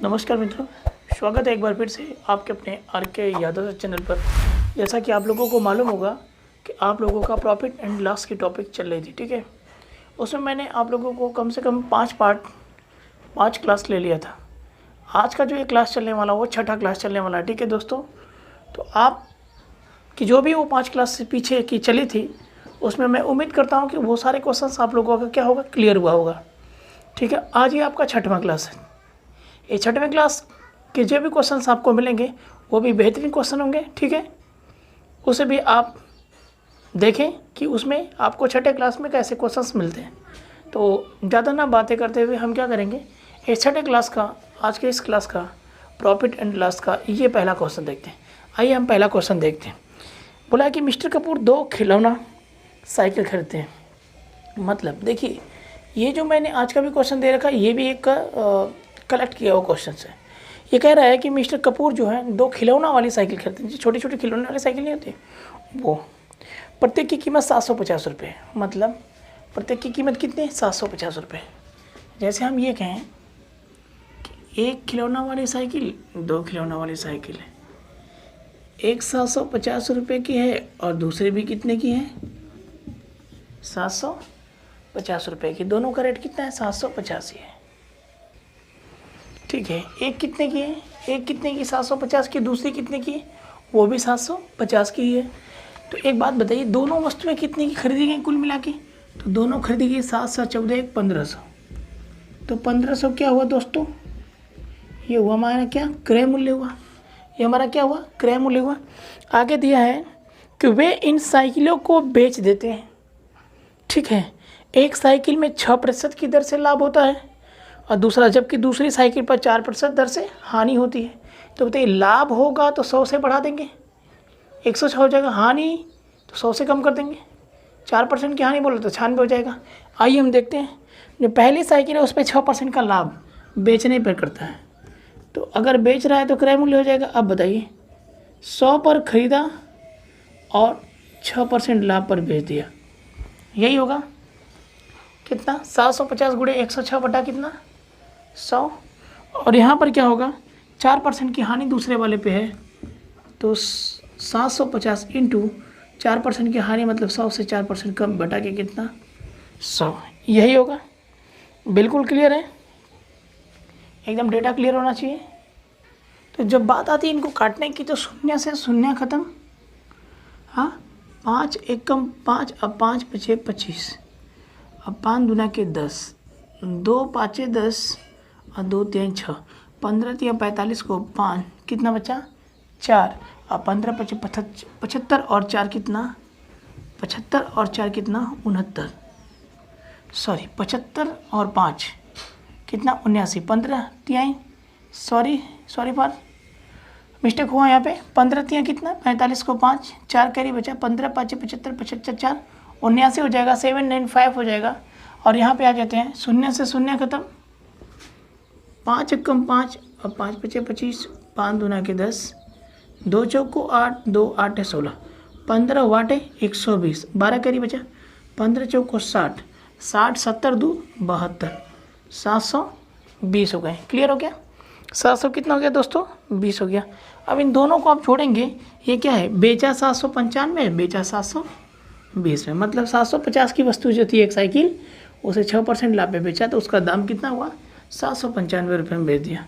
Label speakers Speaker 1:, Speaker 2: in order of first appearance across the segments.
Speaker 1: नमस्कार मित्रों, स्वागत है एक बार फिर से आपके अपने आर के यादव चैनल पर। जैसा कि आप लोगों को मालूम होगा कि आप लोगों का प्रॉफिट एंड लॉस की टॉपिक चल रही थी, ठीक है। उसमें मैंने आप लोगों को कम से कम 5 क्लास ले लिया था। आज का जो ये क्लास चलने वाला वो छठा क्लास चलने वाला है, ठीक है दोस्तों। तो आप कि जो भी वो 5 क्लास से पीछे की चली थी उसमें मैं उम्मीद करता हूँ कि वो सारे क्वेश्चन आप लोगों का क्या होगा, क्लियर हुआ होगा, ठीक है। आज ये आपका छठवां क्लास है। ये छठवें क्लास के जो भी क्वेश्चंस आपको मिलेंगे वो भी बेहतरीन क्वेश्चन होंगे, ठीक है। उसे भी आप देखें कि उसमें आपको छठे क्लास में कैसे क्वेश्चंस मिलते हैं। तो ज़्यादा ना बातें करते हुए हम क्या करेंगे, इस छठे क्लास का, आज के इस क्लास का प्रॉफिट एंड लॉस का ये पहला क्वेश्चन देखते हैं। आइए हम पहला क्वेश्चन देखते हैं। बोला कि मिस्टर कपूर 2 खिलौना साइकिल खरीदते हैं। मतलब देखिए, ये जो मैंने आज का भी क्वेश्चन दे रखा है ये भी एक कलेक्ट किया हुआ क्वेश्चन है। ये कह रहा है कि मिस्टर कपूर जो है 2 खिलौना वाली साइकिल खरीदते हैं। छोटी छोटी खिलौने वाली साइकिल नहीं होती वो, प्रत्येक की कीमत 750 रुपये। मतलब प्रत्येक की कीमत कितनी है, 750 रुपये। जैसे हम ये कहें कि एक खिलौना वाली साइकिल, 2 खिलौना वाली साइकिल है, एक 750 रुपये की है और दूसरी भी कितने की है, 750 रुपये की। दोनों का रेट कितना है, 750 ही है, ठीक है। एक कितने की है, एक कितने की, 750 की। दूसरी कितने की, वो भी 750 की है। तो एक बात बताइए, दोनों वस्तुएं कितने की खरीदी गई कुल मिला के? तो दोनों खरीदी गई 7 7 14 1 1500। तो 1500 क्या हुआ दोस्तों, ये हुआ हमारा क्या, क्रय मूल्य हुआ। ये हमारा क्या हुआ, क्रय मूल्य हुआ। आगे दिया है कि वे इन साइकिलों को बेच देते हैं, ठीक है। एक साइकिल में 6% की दर से लाभ होता है और दूसरा, जबकि दूसरी साइकिल पर 4% दर से हानि होती है। तो बताइए, लाभ होगा तो 100 से बढ़ा देंगे, 106 हो जाएगा। हानि तो 100 से कम कर देंगे। 4% की हानि बोले तो 96 हो जाएगा। आइए हम देखते हैं, जो पहली साइकिल है उस पर 6% का लाभ बेचने पर करता है। तो अगर बेच रहा है तो क्रय मूल्य हो जाएगा। अब बताइए, 100 पर खरीदा और 6% लाभ पर बेच दिया, यही होगा कितना, 750 गुणे 106 बटा कितना, 100। और यहाँ पर क्या होगा, 4% की हानि दूसरे वाले पे है। तो 750 इंटू 4% की हानि, मतलब 100 से 4% कम बटा के कितना, 100। यही होगा। बिल्कुल क्लियर है, एकदम डेटा क्लियर होना चाहिए। तो जब बात आती है इनको काटने की, तो शून्य से शून्य ख़त्म। हाँ, 5 एकम 5, अब 5 पचे 25, अब 5 दूना के 10, 2 पाँचे 10 और 2 3 6, 15 3 45 को 5, कितना बचा, 4। और 15 पचे 75 और 4 कितना, 75 और 4 कितना, 69। सॉरी, 75 और 5 कितना, 79। 15 तिहाई, सॉरी फॉर मिस्टेक हुआ यहाँ पे। 15 तिहाई कितना, 45 को 5, 4 कैरी बचा, 15 पाँचे 75, 75 4, 79 हो जाएगा, 795 हो जाएगा। और यहाँ पे आ जाते हैं, शून्य से शून्य खत्म, 5 एकम 5 और 5 पचे 25, 5 दूना के 10, 2 चौको 8, 2 8 है 16, 15 वाटे 120, 12 कैरी बचा, 15 चौको 60, 60 70 2 72, 720 हो गए। क्लियर हो गया, 700 कितना हो गया दोस्तों, 20 हो गया। अब इन दोनों को आप छोड़ेंगे, ये क्या है, बेचा 795, बेचा 720 में। मतलब 750 की वस्तु जो थी एक साइकिल, उसे 6% लाभ पे बेचा, तो उसका दाम कितना हुआ, 795 रुपये में बेच दिया।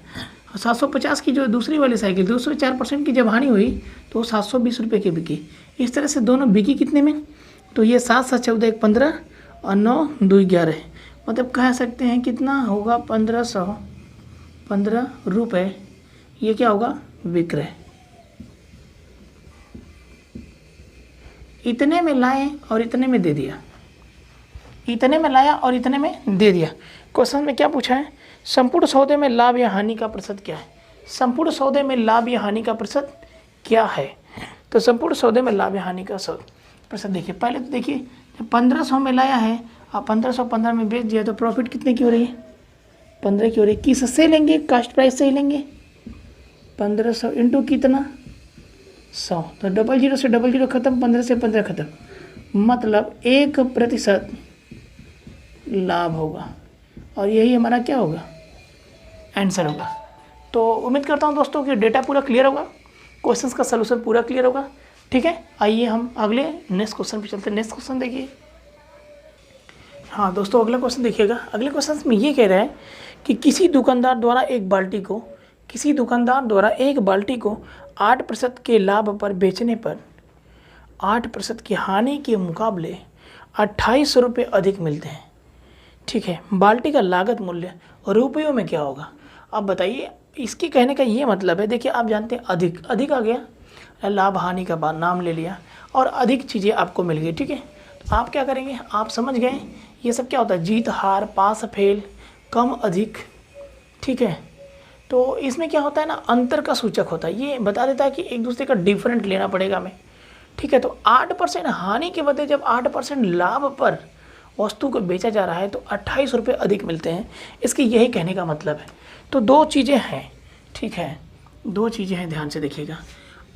Speaker 1: और 750 की जो दूसरी वाली साइकिल थी उसमें 4% की जब हानि हुई तो वो 720 रुपये की बिकी। इस तरह से दोनों बिकी कितने में, तो ये 7 7 14 1 15 और 9 2 11, मतलब कह सकते हैं कितना होगा, 1515 रुपये। ये क्या होगा, विक्रय। इतने में लाए और इतने में दे दिया, इतने में लाया और इतने में दे दिया। क्वेश्चन में क्या पूछा है, संपूर्ण सौदे में लाभ या हानि का प्रतिशत क्या है। संपूर्ण सौदे में लाभ या हानि का प्रतिशत क्या है। तो संपूर्ण सौदे में लाभ या हानि का प्रतिशत देखिए। पहले तो देखिए, जब 1500 में लाया है और 1515 में बेच दिया, तो प्रॉफिट कितने की हो रही है, 15 की हो रही है। किससे लेंगे, कास्ट प्राइस से ही लेंगे। 1500 इंटू कितना, 100। तो 00 से 00 खत्म, 15 से 15 खत्म, मतलब 1% लाभ होगा। और यही हमारा क्या होगा, आंसर होगा। तो उम्मीद करता हूँ दोस्तों कि डेटा पूरा क्लियर होगा, क्वेश्चंस का सलूशन पूरा क्लियर होगा। ठीक है, आइए हम अगले नेक्स्ट क्वेश्चन पे चलते हैं। नेक्स्ट क्वेश्चन देखिए। हाँ दोस्तों, अगला क्वेश्चन देखिएगा। अगले क्वेश्चन में ये कह रहा है कि किसी दुकानदार द्वारा एक बाल्टी को 8% के लाभ पर बेचने पर 8% की हानि के मुकाबले 28 रुपये अधिक मिलते हैं। ठीक है, बाल्टी का लागत मूल्य रुपयों में क्या होगा? अब बताइए। इसके कहने का ये मतलब है, देखिए आप जानते हैं अधिक आ गया, लाभ हानि का नाम ले लिया और अधिक चीज़ें आपको मिल गई। ठीक है, तो आप क्या करेंगे, आप समझ गए ये सब क्या होता है, जीत हार, पास फेल, कम अधिक। ठीक है, तो इसमें क्या होता है ना, अंतर का सूचक होता है, ये बता देता है कि एक दूसरे का डिफरेंट लेना पड़ेगा हमें। ठीक है, तो 8% हानि के बदले जब 8% लाभ पर वस्तु को बेचा जा रहा है तो 28 रुपये अधिक मिलते हैं। इसके यही कहने का मतलब है। तो दो चीज़ें हैं। ठीक है, दो चीज़ें हैं, ध्यान से देखिएगा।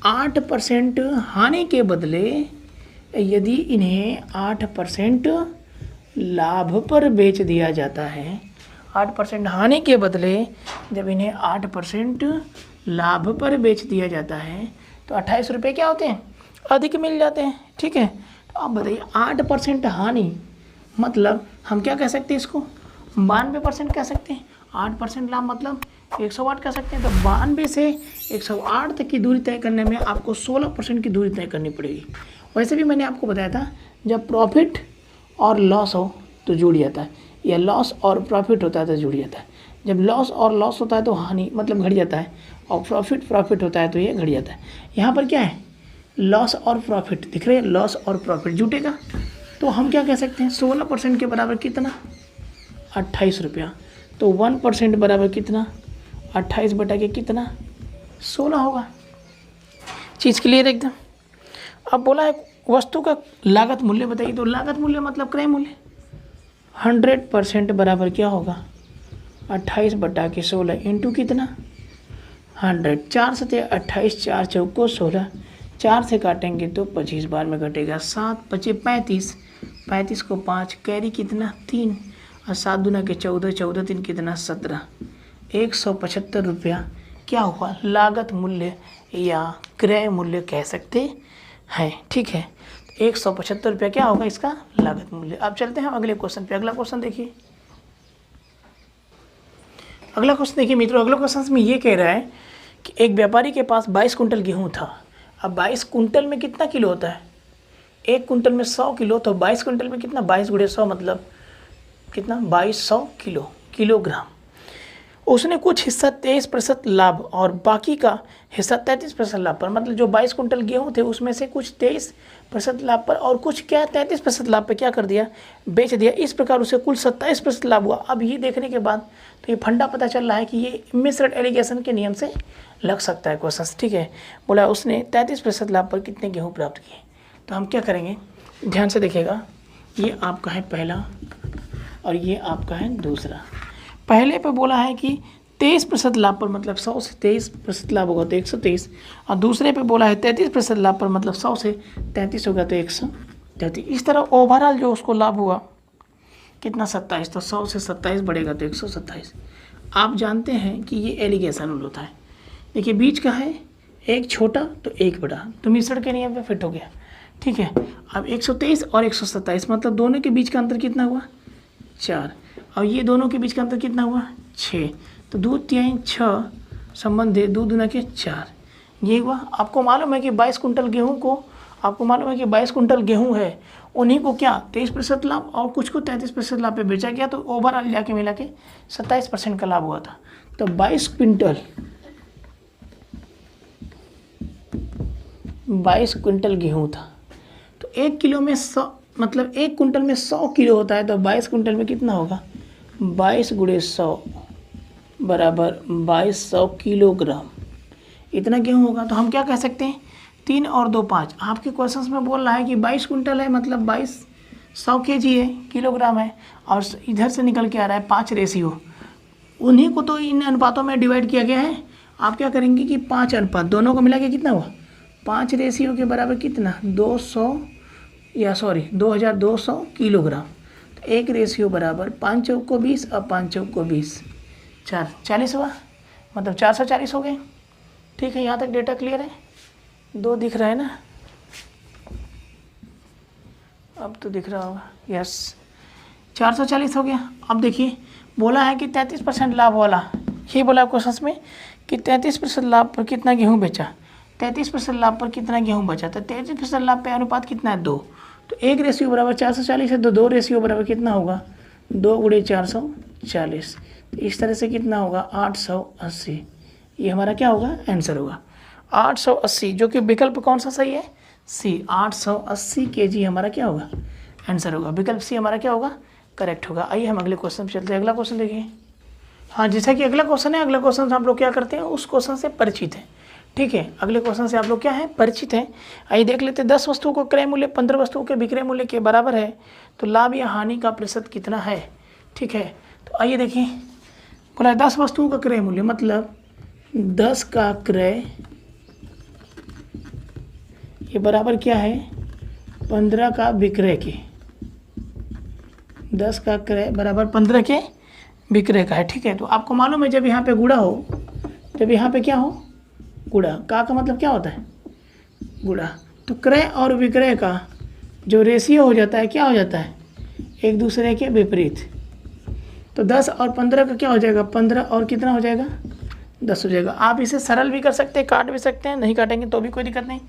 Speaker 1: 8% हानि के बदले यदि इन्हें 8% लाभ पर बेच दिया जाता है, 8% हानि के बदले जब इन्हें 8% लाभ पर बेच दिया जाता है तो 28 रुपये क्या होते हैं, अधिक मिल जाते हैं। ठीक है, तो आप बताइए 8% हानि मतलब हम क्या कह सकते हैं, इसको 92% कह सकते हैं। 8% लाभ मतलब 108 कह सकते हैं। तो 92 से 108 तक की दूरी तय करने में आपको 16% की दूरी तय करनी पड़ेगी। वैसे भी मैंने आपको बताया था, जब प्रॉफिट और लॉस हो तो जुड़ जाता है, या लॉस और प्रॉफिट होता है तो जुड़ जाता है। जब लॉस और लॉस होता है तो हानि मतलब घट जाता है, और प्रॉफिट होता है तो ये घट जाता है। यहाँ पर क्या है, लॉस और प्रॉफिट दिख रहे हैं, लॉस और प्रॉफिट जुटेगा तो हम क्या कह सकते हैं, 16% के बराबर कितना, 28 रुपया। तो 1% बराबर कितना, 28 बटा के कितना, 16 होगा। चीज़ क्लियर एकदम। अब बोला है वस्तु का लागत मूल्य बताइए, तो लागत मूल्य मतलब क्रय मूल्य। 100% बराबर क्या होगा, 28 बटा के 16 इंटू कितना, 100। 4 सते 28, 4 चौको 16, 4 से काटेंगे तो 25 बार में घटेगा। 7 बचे 35, 35 को 5 कैरी कितना, 3, और 7 दूना के 14, 14 3 कितना, 17। 175 रुपया क्या हुआ, लागत मूल्य या क्रय मूल्य कह सकते हैं। ठीक है, 175 रुपया क्या होगा इसका लागत मूल्य। अब चलते हैं अगले क्वेश्चन पे। अगला क्वेश्चन देखिए। अगला क्वेश्चन देखिए मित्रों। अगला क्वेश्चन में ये कह रहा है कि एक व्यापारी के पास 22 कुंटल गेहूँ था। अब 22 कुंटल में कितना किलो होता है, एक कुंटल में 100 किलो, तो 22 कुंटल में कितना, 22 गुणे 100 मतलब कितना, 2200 किलोग्राम। उसने कुछ हिस्सा 23% लाभ और बाकी का हिस्सा 33% लाभ पर, मतलब जो 22 कुंटल गेहूँ थे उसमें से कुछ 23% लाभ पर और कुछ क्या 33% लाभ पे क्या कर दिया, बेच दिया। इस प्रकार उसे कुल 27% लाभ हुआ। अब ये देखने के बाद तो ये फंडा पता चल रहा है कि ये मिश्रण एलिगेशन के नियम से लग सकता है क्वेश्चन। ठीक है, बोला उसने 33% लाभ पर कितने गेहूँ प्राप्त किए। तो हम क्या करेंगे, ध्यान से देखिएगा। ये आपका है पहला और ये आपका है दूसरा। पहले पे बोला है कि 23% लाभ पर, मतलब 100 से 23% लाभ होगा तो 123, और दूसरे पे बोला है 33% लाभ पर, मतलब 100 से 33 होगा तो 133। इस तरह ओवरऑल जो उसको लाभ हुआ कितना, 27। तो 100 से 27 बढ़ेगा तो 127। आप जानते हैं कि ये एलिगेशन रूल होता है। देखिए बीच का है एक छोटा तो एक बड़ा, तो मिश्रण के नियम पे फिट हो गया। ठीक है, अब 123 और 127 मतलब दोनों के बीच का अंतर कितना हुआ, 4, और ये दोनों के बीच का अंतर कितना हुआ, 6। तो 2 3 6 संबंध है, 2 दूना के 4, ये हुआ। आपको मालूम है कि 22 कुंटल गेहूँ को, आपको मालूम है कि 22 कुंटल गेहूँ है, उन्हीं को क्या 23% लाभ और कुछ को 33% लाभ पे बेचा गया, तो ओवरऑल जाके मिला के 27% का लाभ हुआ था। तो 22 क्विंटल गेहूँ था, तो 1 किलो में 100, मतलब 1 कुंटल में 100 किलो होता है, तो 22 कुंटल में कितना होगा, 22 गुणे 100 बराबर 2200 किलोग्राम, इतना गेहूँ होगा। तो हम क्या कह सकते हैं, 3 और 2 5। आपके क्वेश्चंस में बोल रहा है कि 22 कुंटल है, मतलब 2200 kg है, किलोग्राम है, और इधर से निकल के आ रहा है 5 रेशियो, उन्हीं को तो इन अनुपातों में डिवाइड किया गया है। आप क्या करेंगे कि 5 अनुपात दोनों को मिला के कितना हुआ, 5 रेशियो के बराबर कितना, 2200 किलोग्राम। तो 1 रेशियो बराबर 5 चौक को 20 और 5 चौक को 20, 40 हुआ, मतलब 440 हो गए। ठीक है, यहाँ तक डेटा क्लियर है? 2 दिख रहा है ना? अब तो दिख रहा होगा। यस, 440 हो गया। अब देखिए बोला है कि 33% लाभ वाला, ये बोला क्वेश्चन में कि 33% लाभ पर कितना गेहूँ बेचा, 33% लाभ पर कितना गेहूँ बचा। तो 33% लाभ पे अनुपात कितना है? 2। तो 1 रेशियो बराबर 440 है, तो 2 रेशियो बराबर कितना होगा? 2 गुणे 440। तो इस तरह से कितना होगा? 880। ये हमारा क्या होगा? आंसर होगा 880, जो कि विकल्प कौन सा सही है? सी, 880 kg हमारा क्या होगा? आंसर होगा। विकल्प सी हमारा क्या होगा? करेक्ट होगा। आइए हम अगले क्वेश्चन पे चलते हैं। अगला क्वेश्चन देखिए। हाँ, जैसा कि अगला क्वेश्चन है, अगला क्वेश्चन से आप लोग क्या करते हैं? उस क्वेश्चन से परिचित है। ठीक है, अगले क्वेश्चन से आप लोग क्या है? परिचित हैं। आइए देख लेते हैं। 10 वस्तुओं को क्रय मूल्य 15 वस्तुओं के विक्रय मूल्य के बराबर है, तो लाभ या हानि का प्रतिशत कितना है? ठीक है, तो आइए देखिए। बोला 10 वस्तुओं का क्रय मूल्य, मतलब 10 का क्रय ये बराबर क्या है? 15 का विक्रय के। 10 का क्रय बराबर 15 के विक्रय का है। ठीक है, तो आपको मालूम है जब यहाँ पे गुणा हो, जब यहाँ पे क्या हो? गुणा। का मतलब क्या होता है? गुणा। तो क्रय और विक्रय का जो रेशियो हो जाता है, क्या हो जाता है? एक दूसरे के विपरीत। तो 10 और 15 का क्या हो जाएगा? 15 और कितना हो जाएगा? 10 हो जाएगा। आप इसे सरल भी कर सकते हैं, काट भी सकते हैं, नहीं काटेंगे तो भी कोई दिक्कत नहीं।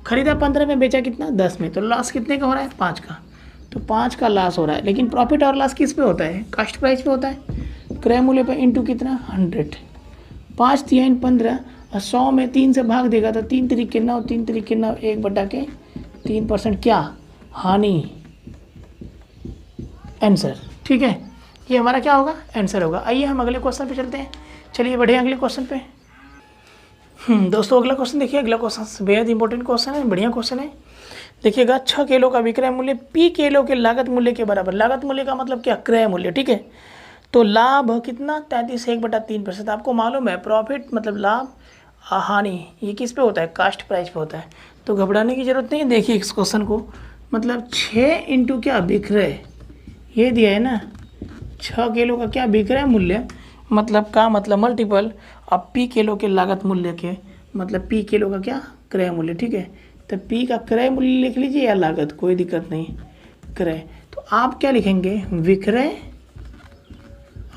Speaker 1: खरीदा 15 में, बेचा कितना? 10 में। तो लॉस कितने का हो रहा है? 5 का। तो 5 का लॉस हो रहा है। लेकिन प्रॉफिट और लॉस किस पे होता है? कास्ट प्राइस पे होता है। क्रय मूल्य पे इंटू कितना? 100। 5 3 15 और 100 में 3 से भाग देगा तो 3 3 9, 3 3 9, 1/3% क्या? हानि। आंसर। ठीक है, ये हमारा क्या होगा? आंसर होगा। आइए हम अगले क्वेश्चन पे चलते हैं। चलिए बढ़िया, अगले क्वेश्चन पे। दोस्तों अगला क्वेश्चन देखिए। अगला क्वेश्चन बेहद इंपॉर्टेंट क्वेश्चन है, बढ़िया क्वेश्चन है। देखिएगा, 6 किलो का विक्रय मूल्य P किलो के लागत मूल्य के बराबर। लागत मूल्य का मतलब क्या? क्रय मूल्य। ठीक है, तो लाभ कितना? 33 1/3%। आपको मालूम है प्रॉफिट मतलब लाभ, हानि ये किस पे होता है? कास्ट प्राइस पे होता है। तो घबराने की जरूरत नहीं है। देखिए इस क्वेश्चन को, मतलब 6 इंटू क्या? विक्रय, ये दिया है ना। 6 किलो का क्या? विक्रय मूल्य, मतलब का मतलब मल्टीपल अब P किलो के लागत मूल्य के, मतलब P किलो का क्या? क्रय मूल्य। ठीक है, तो P का क्रय मूल्य लिख लीजिए या लागत, कोई दिक्कत नहीं। क्रय, तो आप क्या लिखेंगे? विक्रय,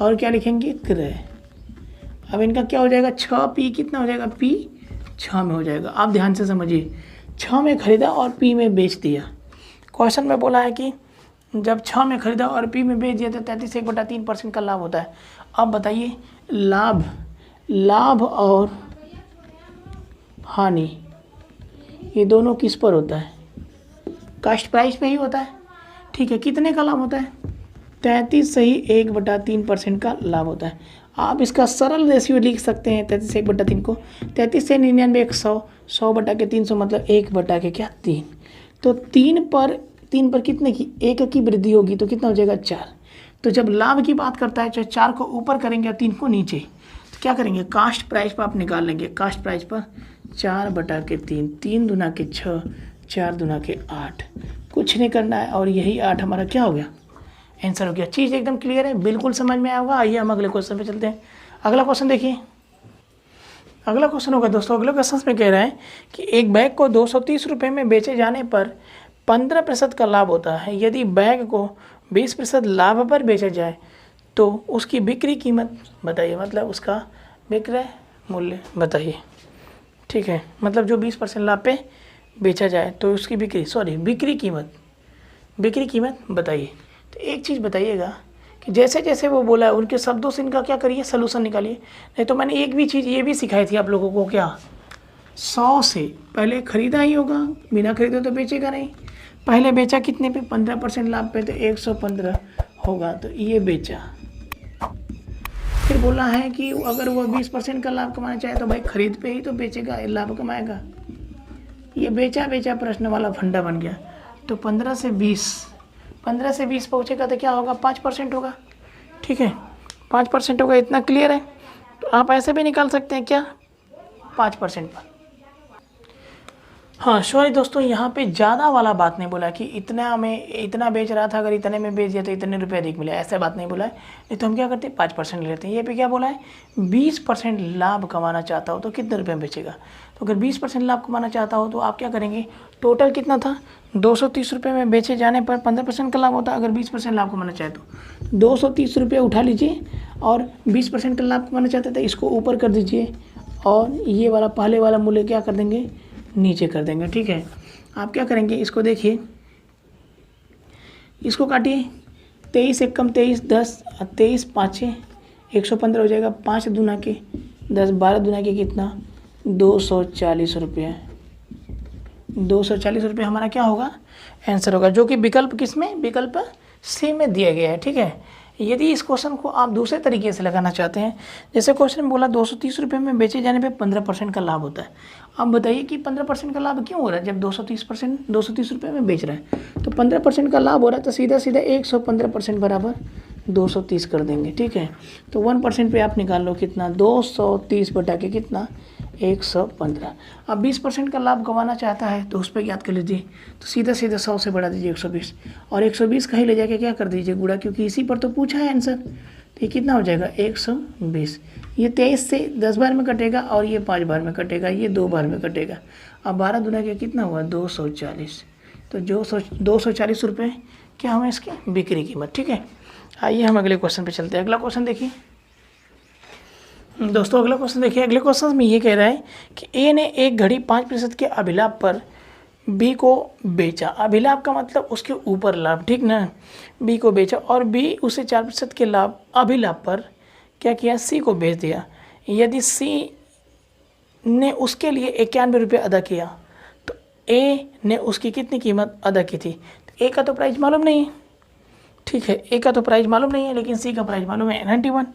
Speaker 1: और क्या लिखेंगे? क्रय। अब इनका क्या हो जाएगा? 6P कितना हो जाएगा? P 6 में हो जाएगा। आप ध्यान से समझिए, 6 में खरीदा और P में बेच दिया। क्वेश्चन में बोला है कि जब 6 में खरीदा और P में बेच दिया तो 33 1/3% का लाभ होता है। अब बताइए, लाभ और हानि ये दोनों किस पर होता है? कास्ट प्राइस पे ही होता है। ठीक है, कितने का लाभ होता है? 33 सही 1/3% का लाभ होता है। आप इसका सरल रेशियो लिख सकते हैं 33 1/3 को। 33 से 99 100, 100/300 मतलब 1/3। तो 3 पर कितने की? 1 की वृद्धि होगी तो कितना हो जाएगा? 4। तो जब लाभ की बात करता है, चाहे 4 को ऊपर करेंगे और 3 को नीचे, तो क्या करेंगे? कास्ट प्राइस पर आप निकाल लेंगे। कास्ट प्राइस पर 4/3, 3 दूना के 6, 4 दूना के 8, कुछ नहीं करना है और यही 8 हमारा क्या हो गया? आंसर हो गया। चीज़ एकदम क्लियर है, बिल्कुल समझ में आया होगा। आइए हम अगले क्वेश्चन पे चलते हैं। अगला क्वेश्चन देखिए। अगला क्वेश्चन होगा दोस्तों, अगले क्वेश्चन में कह रहा है कि एक बैग को 230 रुपये में बेचे जाने पर 15% का लाभ होता है। यदि बैग को 20% लाभ पर बेचा जाए तो उसकी बिक्री कीमत बताइए, मतलब उसका विक्रय मूल्य बताइए। ठीक है, मतलब जो 20% लाभ पे बेचा जाए तो उसकी बिक्री कीमत बताइए। तो एक चीज़ बताइएगा कि जैसे जैसे वो बोला है उनके शब्दों से इनका क्या करिए? सलूशन निकालिए। नहीं तो मैंने एक भी चीज़ ये भी सिखाई थी आप लोगों को, क्या? 100 से पहले खरीदा ही होगा, बिना खरीदे तो बेचेगा नहीं। पहले बेचा कितने पे? 15% लाभ पे, तो 115 होगा, तो ये बेचा। फिर बोला है कि अगर वो 20% का लाभ कमाना चाहे तो भाई खरीद पे ही तो बेचेगा, लाभ कमाएगा। ये बेचा प्रश्न वाला फंडा बन गया। तो 15 से 20 पहुँचेगा तो क्या होगा? 5% होगा। ठीक है, 5% होगा, इतना क्लियर है। तो आप ऐसे भी निकाल सकते हैं क्या? 5% पर। हाँ सॉरी दोस्तों, यहाँ पे ज़्यादा वाला बात नहीं बोला कि इतना में इतना बेच रहा था, अगर इतने में बेच दिया तो इतने रुपये अधिक मिले, ऐसा बात नहीं बोला है। नहीं तो हम क्या करते हैं 5% लेते हैं। ये पे क्या बोला है 20% लाभ कमाना चाहता हो तो कितने रुपये में बेचेगा। तो अगर 20% लाभ कमाना चाहता हो तो आप क्या करेंगे, टोटल कितना था 230 रुपये में बेचे जाने पर 15% का लाभ होता है। अगर 20% लाभ कमाना चाहे तो 230 रुपये उठा लीजिए और 20% का लाभ कमाना चाहते थे इसको ऊपर कर दीजिए और ये वाला पहले वाला मूल्य क्या कर देंगे नीचे कर देंगे। ठीक है, आप क्या करेंगे इसको देखिए, इसको काटिए 23 एक कम 23 10 23 5 115 हो जाएगा। 5 दूना के 10 12 दूना के कितना 240 रुपये। 240 रुपये हमारा क्या होगा आंसर होगा, जो कि विकल्प किस में विकल्प सी में दिया गया है। ठीक है, यदि इस क्वेश्चन को आप दूसरे तरीके से लगाना चाहते हैं, जैसे क्वेश्चन में बोला 230 रुपये में बेचे जाने पे 15% का लाभ होता है। अब बताइए कि 15% का लाभ क्यों हो रहा है, जब 230 रुपये में बेच रहा है तो 15% का लाभ हो रहा है, तो सीधा सीधा 115% बराबर 230 कर देंगे। ठीक है, तो 1% पे आप निकाल लो कितना 230 बटा के कितना 115। अब 20% का लाभ कमाना चाहता है तो उस पर याद कर लीजिए, तो सीधा सीधा 100 से बढ़ा दीजिए 120 और 120 कहीं ले जाके क्या कर दीजिए गुणा, क्योंकि इसी पर तो पूछा है आंसर। तो ये कितना हो जाएगा 120। ये 23 से 10 बार में कटेगा और ये 5 बार में कटेगा, ये 2 बार में कटेगा। अब 12 दूना के कितना हुआ 240। तो जो 240 रुपये क्या हुआ इसकी बिक्री कीमत। ठीक है, आइए हम अगले क्वेश्चन पे चलते हैं। अगला क्वेश्चन देखिए दोस्तों, अगला क्वेश्चन देखिए। अगले क्वेश्चन में ये कह रहा है कि ए ने एक घड़ी 5% के अभिलाभ पर बी को बेचा। अभिलाभ का मतलब उसके ऊपर लाभ, ठीक ना। बी को बेचा और बी उसे 4% के लाभ अभिलाभ पर क्या किया सी को बेच दिया। यदि सी ने उसके लिए 91 रुपये अदा किया तो ए ने उसकी कितनी कीमत अदा की थी। तो ए का तो प्राइस मालूम नहीं है, ठीक है, ए का तो प्राइस मालूम नहीं है, लेकिन सी का प्राइस मालूम है 91।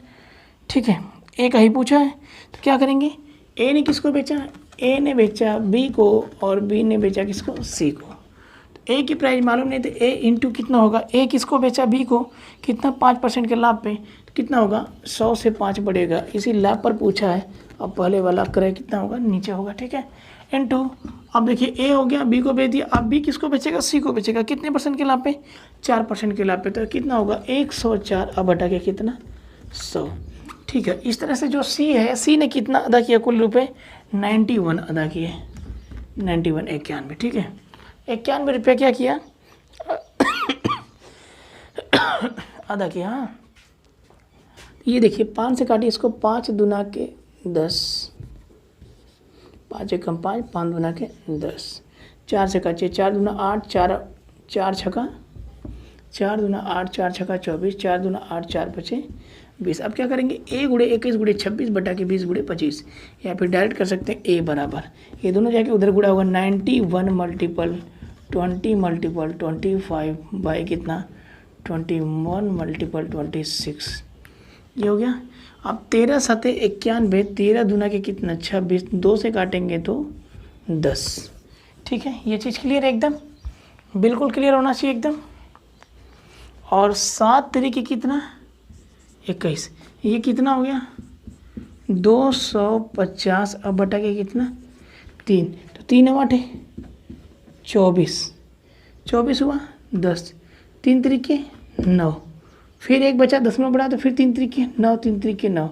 Speaker 1: ठीक है, ए का ही पूछा है तो क्या करेंगे, ए ने किसको बेचा, ए ने बेचा बी को और बी ने बेचा किसको सी को। तो ए की प्राइस मालूम नहीं तो ए इंटू कितना होगा, ए किसको बेचा बी को कितना 5% के लाभ पे, तो कितना होगा 100 से 5 बढ़ेगा, इसी लाभ पर पूछा है। अब पहले वाला क्रय कितना होगा नीचे होगा। ठीक है, इंटू अब देखिए ए हो गया बी को बेच दिया, अब बी किसको बेचेगा सी को बेचेगा, कितने % के लाभ पे 4% के लाभ पे, तो कितना होगा 104 अब बटा के कितना 100। ठीक है, इस तरह से जो सी है सी ने कितना अदा किया कुल रुपए 91 अदा किए, 91 91। ठीक है, 91 रुपये क्या किया अदा किया। हाँ, ये देखिए 5 से काटिए इसको, 5 दूना के 10, 5 एकम 5, 5 दूना के 10, 4 से काटिए 4 दूना 8, 4 छक्का 4 दूना 8, 4 छक्का 24, 4 दूना 8, 4 बचे 20। अब क्या करेंगे ए गुड़े 21 गुड़े 26 बटा के 20 गुड़े 25, या फिर डायरेक्ट कर सकते हैं ए बराबर ये दोनों जाके उधर गुड़ा होगा 91 मल्टीपल 20 मल्टीपल 25 बाई कितना 21 मल्टीपल 26, ये हो गया। अब 13 सते 91, 13 दूना के कितना 26, 2 से काटेंगे तो 10। ठीक है, ये चीज़ क्लियर है एकदम, बिल्कुल क्लियर होना चाहिए एकदम। और 7 तरीके कितना 21, ये कितना हो गया 250 अब बटा के कितना 3, तो 3 8 24 हुआ 10, 3 तरीके 9, फिर एक बचा 10 बढ़ा तो फिर 3 तरीके 9, 3 तरीके 9।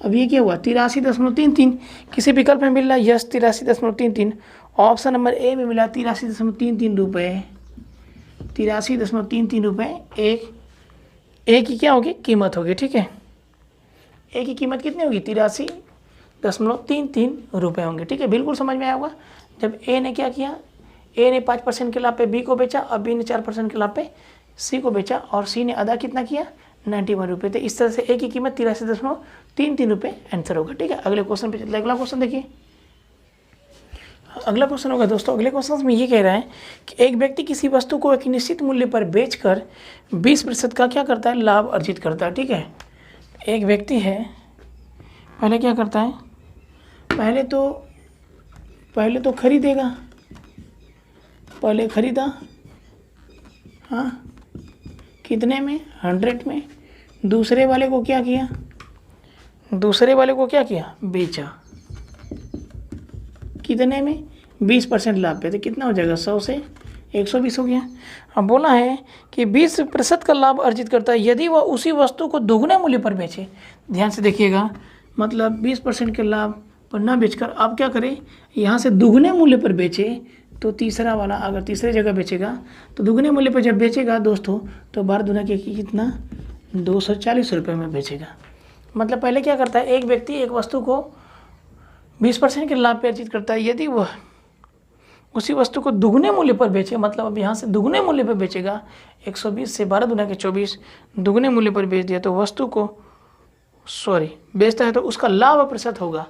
Speaker 1: अब ये क्या हुआ 83.33, किसी विकल्प में मिल रहा है यस 83.33, ऑप्शन नंबर ए में मिला 83.33 रुपये, 83.33 रुपये एक की क्या होगी कीमत होगी। ठीक है, ए की कीमत कितनी होगी 83.33 रुपये होंगे। ठीक है, बिल्कुल समझ में आया होगा। जब ए ने क्या किया, ए ने 5% के लाभ पे बी को बेचा और बी ने 4% के लाभ पे सी को बेचा और सी ने अदा कितना किया 91 रुपये। तो इस तरह से ए की कीमत 83.33 रुपये आंसर होगा। ठीक है, अगले क्वेश्चन पे चलते हैं। अगला क्वेश्चन देखिए, अगला क्वेश्चन होगा दोस्तों, अगले क्वेश्चन में ये कह रहा है कि एक व्यक्ति किसी वस्तु को एक निश्चित मूल्य पर बेचकर 20% का क्या करता है लाभ अर्जित करता है। ठीक है, एक व्यक्ति है, पहले क्या करता है, पहले तो खरीदेगा, पहले खरीदा, हाँ कितने में 100 में, दूसरे वाले को क्या किया बेचा, कितने में 20% लाभ पे, तो कितना हो जाएगा 100 से 120 हो गया। अब बोला है कि 20% का लाभ अर्जित करता है यदि वह उसी वस्तु को दोगुने मूल्य पर बेचे। ध्यान से देखिएगा, मतलब 20% के लाभ पर ना बेचकर आप क्या करें, यहाँ से दुगने मूल्य पर बेचे। तो तीसरा वाला अगर तीसरे जगह बेचेगा तो दुगने मूल्य पर जब बेचेगा दोस्तों, तो 12 दूना के कितना 240 रुपये में बेचेगा। मतलब पहले क्या करता है, एक व्यक्ति एक वस्तु को 20% के लाभ पे अर्जित करता है यदि वह उसी वस्तु को दुगने मूल्य पर बेचे। मतलब अब यहाँ से दुगने मूल्य पर बेचेगा, 120 से 12 दूना के 24 दुगने मूल्य पर बेच दिया तो वस्तु को बेचता है तो उसका लाभ प्रतिशत होगा,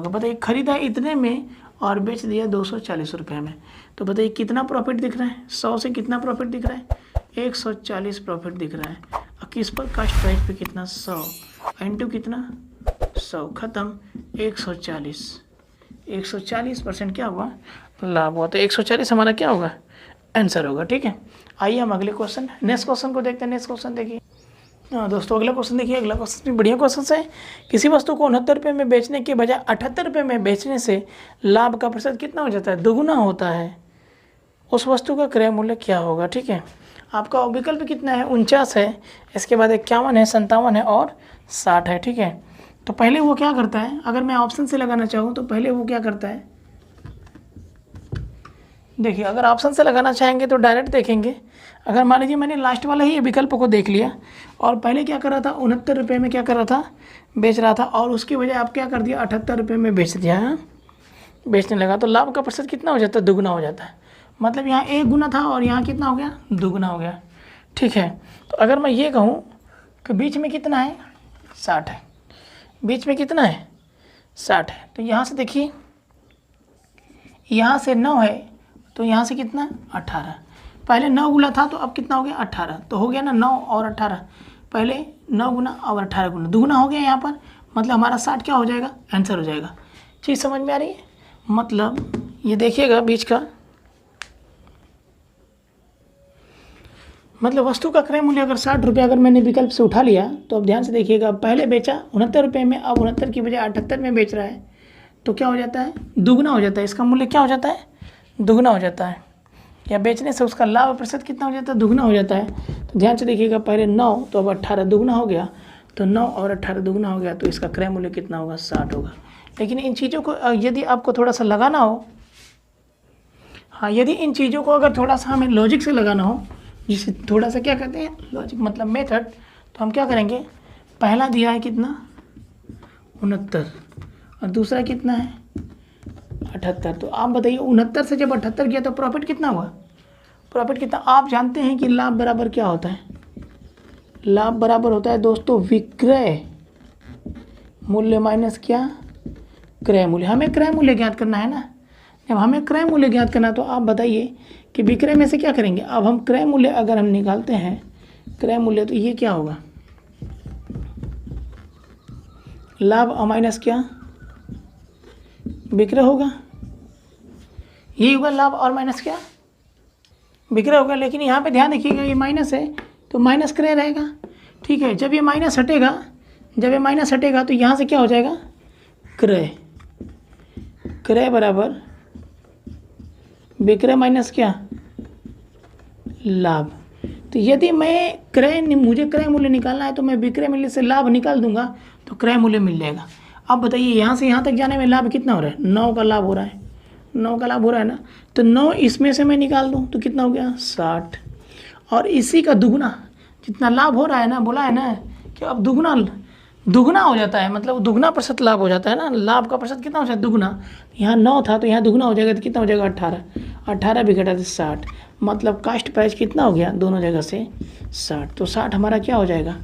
Speaker 1: बताइए खरीदा इतने में और बेच दिया 240 रुपये में, तो बताइए कितना प्रॉफिट दिख रहा है। 100 से कितना प्रॉफिट दिख रहा है, 140 प्रॉफिट दिख रहा है। और किस पर, कास्ट प्राइस पे कितना 100 इंटू कितना 100, खत्म 140% क्या हुआ, लाभ हुआ। तो 140 हमारा क्या होगा, आंसर होगा। ठीक है, आइए हम अगले क्वेश्चन नेक्स्ट क्वेश्चन को देखते हैं। नेक्स्ट क्वेश्चन देखिए दोस्तों, अगला क्वेश्चन देखिए। अगला क्वेश्चन भी बढ़िया क्वेश्चन है। किसी वस्तु को 69 रुपये में बेचने के बजाय 78 रुपये में बेचने से लाभ का प्रतिशत कितना हो जाता है, दोगुना होता है। उस वस्तु का क्रय मूल्य क्या होगा। ठीक है, आपका विकल्प कितना है, 49 है, इसके बाद 51 है, 57 है और 60 है। ठीक है, तो पहले वो क्या करता है, अगर मैं ऑप्शन से लगाना चाहूँ तो पहले वो क्या करता है, देखिए अगर ऑप्शन से लगाना चाहेंगे तो डायरेक्ट देखेंगे। अगर मान लीजिए मैंने लास्ट वाला ही विकल्प को देख लिया और पहले क्या कर रहा था, 69 रुपये में क्या कर रहा था, बेच रहा था, और उसकी वजह आप क्या कर दिया, 78 रुपये में बेच दिया, बेचने लगा, तो लाभ का प्रतिशत कितना हो जाता है, दुगुना हो जाता है। मतलब यहाँ 1 गुना था और यहाँ कितना हो गया, दुगुना हो गया। ठीक है, तो अगर मैं ये कहूँ कि बीच में कितना है, 60 है, बीच में कितना है 60 है, तो यहाँ से देखिए यहाँ से 9 है तो यहाँ से कितना 18, पहले 9 गुना था तो अब कितना हो गया 18, तो हो गया ना 9 और 18, पहले 9 गुना और 18 गुना, दुगुना हो गया यहाँ पर। मतलब हमारा 60 क्या हो जाएगा, आंसर हो जाएगा। चीज़ समझ में आ रही है, मतलब ये देखिएगा बीच का, मतलब वस्तु का क्रय मूल्य अगर 60 रुपये अगर मैंने विकल्प से उठा लिया तो अब ध्यान से देखिएगा, पहले बेचा 69 रुपये में, अब 69 की बजाय 78 में बेच रहा है, तो क्या हो जाता है, दुगुना हो जाता है। इसका मूल्य क्या हो जाता है, दुगुना हो जाता है, या बेचने से उसका लाभ प्रतिशत कितना हो जाता है, दुगुना हो जाता है। तो ध्यान से देखिएगा, पहले 9 तो अब 18 दुगुना हो गया, तो 9 और 18 दुगुना हो गया, तो इसका क्रय मूल्य कितना होगा, 60 होगा। लेकिन इन चीज़ों को यदि आपको थोड़ा सा लगाना हो, हाँ यदि इन चीज़ों को अगर थोड़ा सा हमें लॉजिक से लगाना हो, जिसे थोड़ा सा क्या कहते हैं लॉजिक मतलब मेथड, तो हम क्या करेंगे, पहला दिया है कितना 69 और दूसरा कितना है 78, तो आप बताइए 69 से जब 78 किया तो प्रॉफिट कितना हुआ, प्रॉफिट कितना। आप जानते हैं कि लाभ बराबर क्या होता है, लाभ बराबर होता है दोस्तों विक्रय मूल्य माइनस क्या, क्रय मूल्य। हमें क्रय मूल्य ज्ञात करना है ना, जब हमें क्रय मूल्य ज्ञात करना है तो आप बताइए कि विक्रय में से क्या करेंगे। अब हम क्रय मूल्य अगर हम निकालते हैं क्रय मूल्य, तो ये क्या होगा, लाभ माइनस क्या, विक्रय होगा, ये होगा लाभ और माइनस क्या, विक्रय होगा। लेकिन यहाँ पे ध्यान रखिएगा, ये माइनस है तो माइनस क्रय रहेगा। ठीक है, जब ये माइनस हटेगा, जब ये माइनस हटेगा तो यहाँ से क्या हो जाएगा, क्रय, क्रय बराबर विक्रय माइनस क्या, लाभ। तो यदि मैं मुझे क्रय मूल्य निकालना है तो मैं विक्रय मूल्य से लाभ निकाल दूंगा तो क्रय मूल्य मिल जाएगा। अब बताइए यहाँ से यहाँ तक जाने में लाभ कितना हो रहा है, 9 का लाभ हो रहा है, 9 का लाभ हो रहा है ना, तो 9 इसमें से मैं निकाल दूँ तो कितना हो गया 60, और इसी का दुगुना जितना लाभ हो रहा है ना, बोला है ना कि अब दुगुना हो जाता है, मतलब दुगुना प्रतिशत लाभ हो जाता है ना, लाभ का प्रतिशत कितना हो जाता है, दुगुना। यहाँ 9 था तो यहाँ दुगुना हो जाएगा तो कितना हो जाएगा 18, 18 भी घटा 60, मतलब कास्ट प्राइस कितना हो गया दोनों जगह से 60, तो 60 हमारा क्या हो जाएगा,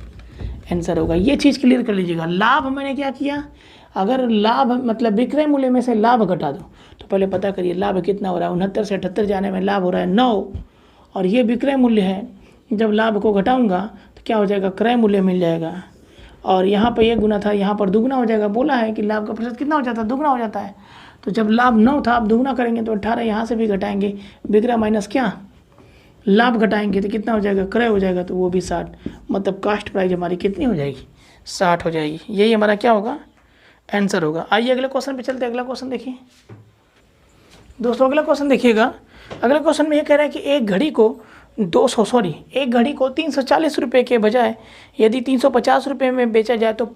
Speaker 1: आंसर होगा। ये चीज़ क्लियर कर लीजिएगा। लाभ मैंने क्या किया, अगर लाभ मतलब विक्रय मूल्य में से लाभ घटा दो तो पहले पता करिए लाभ कितना हो रहा है, 69 से 78 जाने में लाभ हो रहा है 9, और ये विक्रय मूल्य है, जब लाभ को घटाऊंगा तो क्या हो जाएगा, क्रय मूल्य मिल जाएगा, और यहाँ पर 1 गुना था, यहाँ पर दुगुना हो जाएगा। बोला है कि लाभ का प्रतिशत कितना हो जाता है, दुगुना हो जाता है। तो जब लाभ 9 था, आप दुगुना करेंगे तो 18 यहाँ से भी घटाएंगे, विक्रय माइनस क्या, लाभ घटाएंगे तो कितना हो जाएगा, क्रय हो जाएगा, तो वो भी 60, मतलब कास्ट प्राइस हमारी कितनी हो जाएगी, 60 हो जाएगी। यही हमारा क्या होगा, आंसर होगा। आइए अगले क्वेश्चन पे चलते हैं। अगला क्वेश्चन देखिए, दोस्तों अगला क्वेश्चन देखिएगा। अगले क्वेश्चन में ये कह रहा है कि एक घड़ी को 340 रुपये के बजाय यदि 350 रुपये में बेचा जाए तो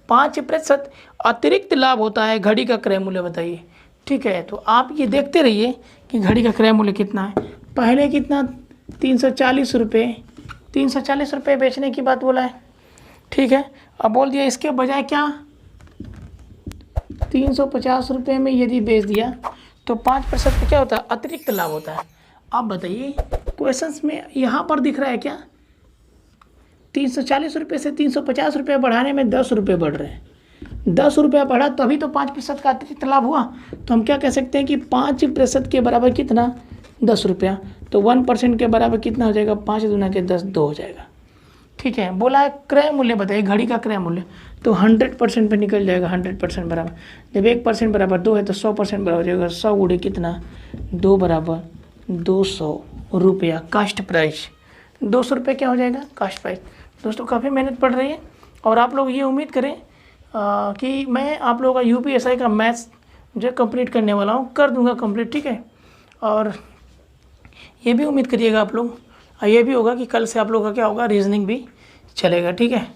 Speaker 1: 5% अतिरिक्त लाभ होता है, घड़ी का क्रय मूल्य बताइए। ठीक है, तो आप ये देखते रहिए कि घड़ी का क्रय मूल्य कितना है। पहले कितना 340 रुपये बेचने की बात बोला है। ठीक है, अब बोल दिया इसके बजाय क्या 350 रुपये में यदि बेच दिया तो 5% का क्या होता है, अतिरिक्त लाभ होता है। आप बताइए क्वेश्चंस में यहाँ पर दिख रहा है क्या 340 रुपये से 350 रुपये बढ़ाने में 10 रुपये बढ़ रहे हैं। 10 रुपया बढ़ा तभी तो 5% का अतिरिक्त लाभ हुआ। तो हम क्या कह सकते हैं कि 5% के बराबर कितना 10 रुपया, तो 1% के बराबर कितना हो जाएगा 5 दूना के 10 2 हो जाएगा। ठीक है, बोला है क्रय मूल्य बताइए, घड़ी का क्रय मूल्य, तो 100% पे निकल जाएगा। 100% बराबर, जब 1% बराबर 2 है तो 100% बराबर हो जाएगा 100 गुणे कितना 2 बराबर 200 रुपया कास्ट प्राइस। 200 रुपये क्या हो जाएगा कास्ट प्राइस। दोस्तों काफ़ी मेहनत पड़ रही है और आप लोग ये उम्मीद करें कि मैं आप लोगों का यूपीएसआई का मैथ्स जो कंप्लीट करने वाला हूँ, कर दूंगा कंप्लीट। ठीक है, और ये भी उम्मीद करिएगा आप लोग, ये भी होगा कि कल से आप लोगों का क्या होगा, रीजनिंग भी चलेगा। ठीक है,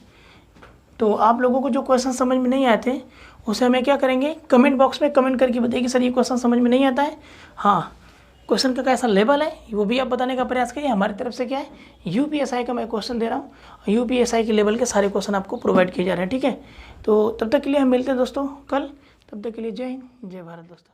Speaker 1: तो आप लोगों को जो क्वेश्चन समझ में नहीं आते उसे हमें क्या करेंगे, कमेंट बॉक्स में कमेंट करके बताइए कि सर ये क्वेश्चन समझ में नहीं आता है। हाँ, क्वेश्चन का कैसा लेवल है वो भी आप बताने का प्रयास करिए। हमारी तरफ से क्या है, यूपीएसआई का मैं क्वेश्चन दे रहा हूँ, यूपीएसआई के लेवल के सारे क्वेश्चन आपको प्रोवाइड किए जा रहे हैं। ठीक है, तो तब तक के लिए हम मिलते हैं दोस्तों कल। तब तक के लिए जय हिंद, जय भारत दोस्तों।